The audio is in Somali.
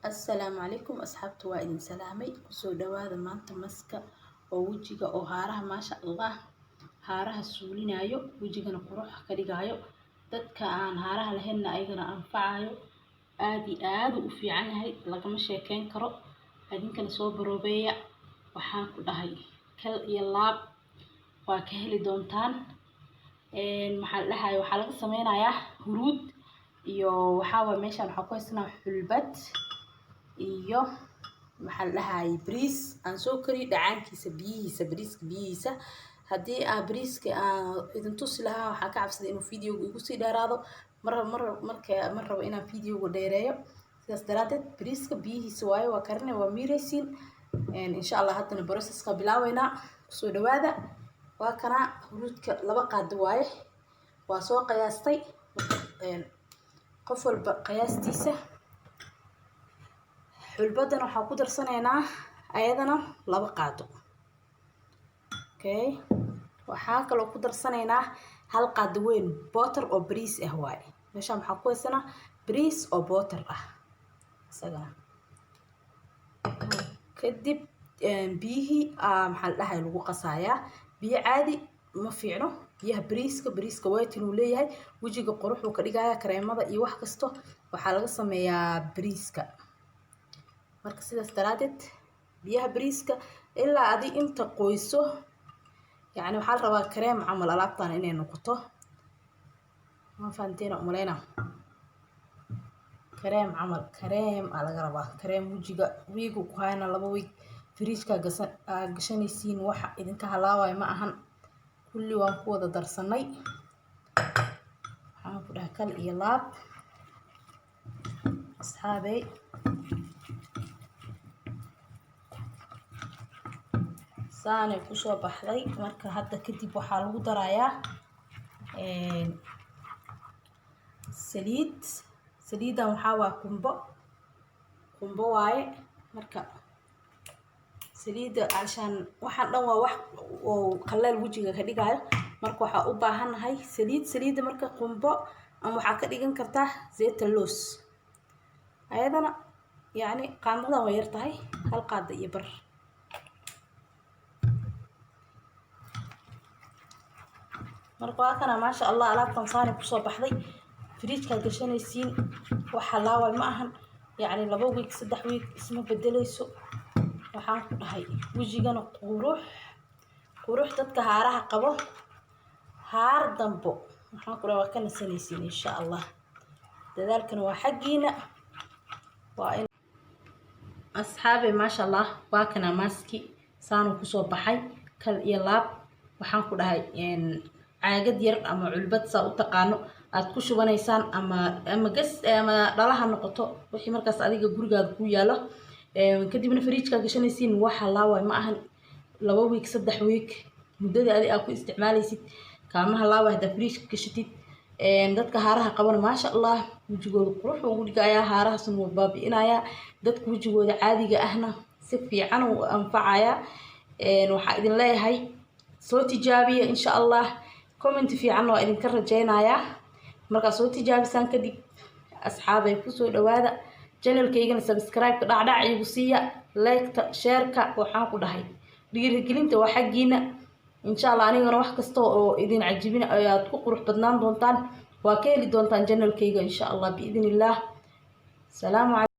السلام عليكم أصحابتي وإذن سلامي سو دوادا مانتا مسكا oo wajiga oo haaraha maasha Allah haaraha suulinayo wajigana qurux ka dhigayo dadka aan haaraha lahayn ayagana anfacayo aad u fiican yahay lagama sheekeyn karo adinkana soo baroobeeya waxaan ku dhahay kal iyo laab waa ka heli doontaan waxa laga sameynayaa huruud iyo waxa meeshan waxa ku haysana xulbad iyo bariis aan soo kari dhacaankiisa biyihiisa hadii bariiska idin tusi lahaa waxa ka cabsaday inuu fiidiyowga igu sii dheeraado mar rabo inaan fiidiyowga dheereeyo sidaas daraadeed bariiska biyihiisa waaye waa karinay waa miiraysiin insha Allah hadana processka bilaawayna soo dhawaada waa kana huruudka 2 qaado waaye waa soo qiyaastay qof walba qiyaastiisa xulbadana waxa ku darsaneynaa ayadana 2 qaado okay waxa kale oo ku darsaneynaa 1 qaado weyn butter oo bariis ah waaye meesha waxa ku haysana bariis oo butter ah isaga kadib biyihi lagu qasaaya biyo caadi ma fiicno biyaha bariiska waytin uu leeyahay wajiga quruxu ka dhigaya kareemada iyo wax kasto waxa laga sameeyaa bariiska marka sidaas daraadeed biyaha bariiska ilaa adi inta qoyso yani waxa la rabaa kareem amal alaabtan inay noqoto ma fahanteen umaleyna kareem laga rabaa kareem wajiga wiigu ku hayna 2 week fridge-ka gashanaysiin waxa idinka halaaway ma ahan kulli waan ku wada darsanay waxaan ku dhahay kal iyo laab asxaabay saane ku soo baxday marka hadda kadib waxa lagu darayaa saliidan waxa waa kumbo waaye marka saliida ashan waxa dhan waa wax oo qalal wajiga ka dhigayo marka waxa u baahanahay saliida marka kumbo ama waxa ka dhigan kartaa zeyt loos ayadana yani qaamada way yartahay 1 qaado iyo bar marka kana ma sha Allah alaabtan saani ku soo baxday fridge-ka gashanaysiin waxa laaway ma ahan yani 2 week 3 week isma bedelayso waxaan ku dhahay wajigana qurux dadka haaraha qabo haar dambo waxaan ku dhahay kana sanaysiin insha Allah dadaalkana waa xaqiina waa in asxaabi ma sha Allah waa kana maski saanu ku soo baxay kal iyo laab waxaan ku dhahay caagad yar ama culbad saa u taqaano aad ku shubanaysaan ama gas ama dhalaha noqoto wixii markaas adiga gurigaaga ku yaalo kadibna fridge-ka gashanaysiin waxa laaway ma ahan 2 week 3 week mudada aad ku isticmaalaysid kaamaha laaway hada fridge-ka gashatid dadka haaraha qaban ma sha Allah wajigooda qurux ugu dhigayaa haarahaasna waa baabi'inaya dadka wajigooda caadiga ahna si fiican u anfacaya waxa idin leeyahay soo tijaabiya insha Allah comment fiican oo idin ka rajeynaya marka soo tijaabisaan kadib asxaabay ku soo dhawaada channel-kaygana subscribe ka dhacdhac igu siiya like-ta share-ka waxaan ku dhahay dhiirigelinta waa xaqiina insha Allah anigana wax kasto oo idin cajibina aad ku qurux badnaan doontaan waa ka heli doontaan channel-kayga insha Allah biidin Allah salaam